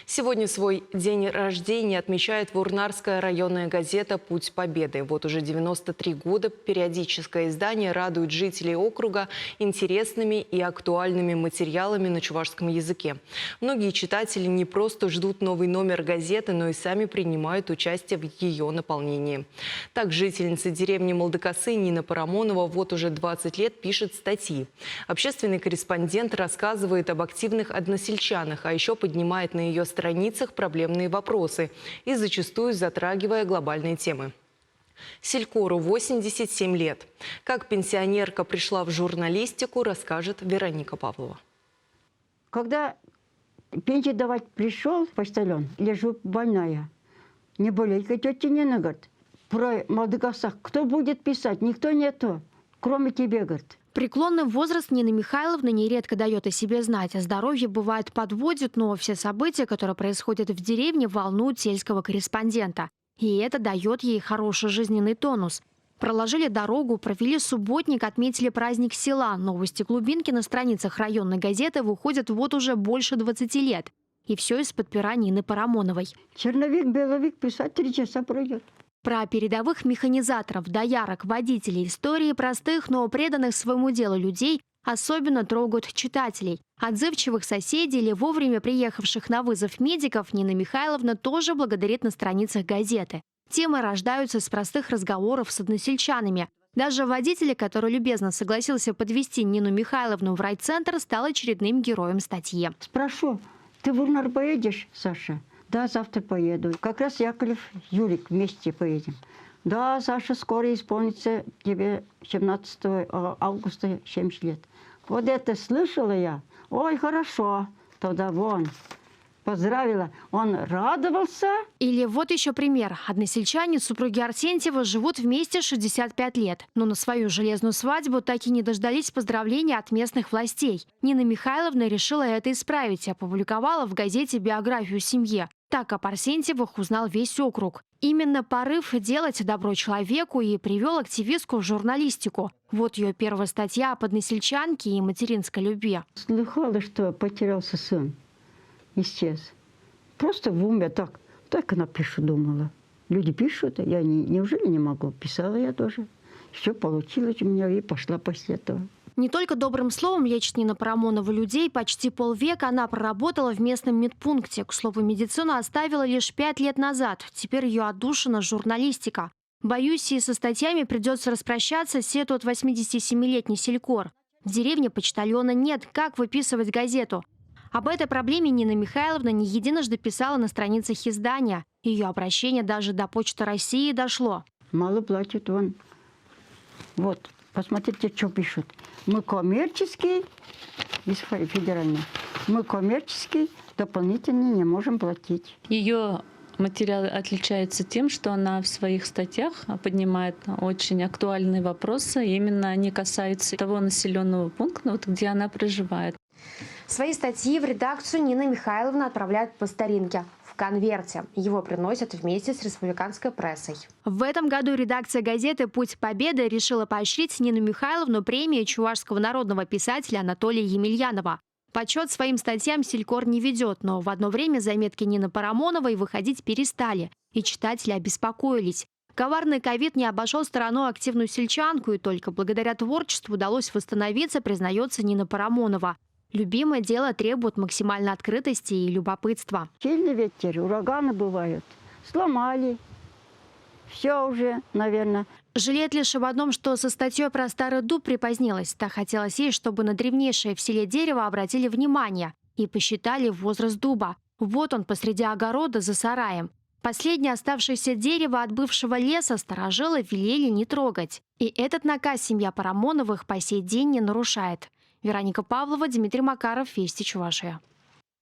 Сегодня свой день рождения отмечает Вурнарская районная газета «Путь Победы». Вот уже 93 года периодическое издание радует жителей округа интересными и актуальными материалами на чувашском языке. Многие читатели не просто ждут новый номер газеты, но и сами принимают участие в ее наполнении. Так, жительница деревни Молдокосы Нина Парамонова вот уже 20 лет пишет статьи. Общественный корреспондент рассказывает об активных односельчанах, а еще поднимает на ее страницах проблемные вопросы и зачастую затрагивая глобальные темы. Селькору 87 лет. Как пенсионерка пришла в журналистику, расскажет Вероника Павлова. Когда пенсию давать пришел почтальон, лежу больная. Не болейка, тетя Нина, говорит, про Молдокосах кто будет писать? Никто нету, кроме тебя, говорит. Преклонный возраст Нины Михайловны нередко дает о себе знать. Здоровье бывает подводит, но все события, которые происходят в деревне, волнуют сельского корреспондента. И это дает ей хороший жизненный тонус. Проложили дорогу, провели субботник, отметили праздник села. Новости глубинки на страницах районной газеты выходят вот уже больше 20 лет. И все из-под пера Нины Парамоновой. Черновик, беловик писать 3 часа пройдет. Про передовых механизаторов, доярок, водителей, истории простых, но преданных своему делу людей особенно трогают читателей. Отзывчивых соседей или вовремя приехавших на вызов медиков Нина Михайловна тоже благодарит на страницах газеты. Темы рождаются с простых разговоров с односельчанами. Даже водитель, который любезно согласился подвезти Нину Михайловну в райцентр, стал очередным героем статьи. Спрошу, ты в Урнар поедешь, Саша? Да, завтра поеду. Как раз Яковлев, Юрик вместе поедем. Да, Саша, скоро исполнится тебе 17 августа 70 лет. Вот это слышала я. Ой, хорошо. Тогда вон. Поздравила. Он радовался. Или вот еще пример. Односельчане, супруги Арсентьева, живут вместе 65 лет. Но на свою железную свадьбу так и не дождались поздравления от местных властей. Нина Михайловна решила это исправить и опубликовала в газете биографию семьи. Так об Арсентьевых узнал весь округ. Именно порыв делать добро человеку и привел активистку в журналистику. Вот ее первая статья об односельчанке и материнской любви. Слыхала, что потерялся сын. Исчез. Просто в уме так напишу, думала. Люди пишут, я неужели не могу? Писала я тоже. Все получилось у меня и пошла после этого. Не только добрым словом лечит Нина Парамонова людей. Почти полвека она проработала в местном медпункте. К слову, медицину оставила лишь 5 лет назад. Теперь ее отдушина журналистика. Боюсь, и со статьями придется распрощаться, сетует 87-летний селькор. В деревне почтальона нет. Как выписывать газету? Об этой проблеме Нина Михайловна не единожды писала на страницах издания. Ее обращение даже до Почты России дошло. Мало платят вон. Вот, посмотрите, что пишут. Мы коммерческий, федеральный, мы коммерческий, дополнительно не можем платить. Ее материал отличается тем, что она в своих статьях поднимает очень актуальные вопросы. Именно они касаются того населенного пункта, вот, где она проживает. Свои статьи в редакцию Нина Михайловна отправляет по старинке в конверте. Его приносят вместе с республиканской прессой. В этом году редакция газеты «Путь Победы» решила поощрить Нину Михайловну премией чувашского народного писателя Анатолия Емельянова. Почет своим статьям селькор не ведет, но в одно время заметки Нины Парамоновой выходить перестали, и читатели обеспокоились. Коварный ковид не обошел стороной активную сельчанку, и только благодаря творчеству удалось восстановиться, признается Нина Парамонова. Любимое дело требует максимальной открытости и любопытства. Сильный ветер, ураганы бывают. Сломали. Все уже, наверное. Жалеет лишь об одном, что со статьей про старый дуб припозднилась. Так хотелось ей, чтобы на древнейшее в селе дерево обратили внимание и посчитали возраст дуба. Вот он посреди огорода за сараем. Последнее оставшееся дерево от бывшего леса старожилы велели не трогать. И этот наказ семья Парамоновых по сей день не нарушает. Вероника Павлова, Дмитрий Макаров, Вести Чувашия.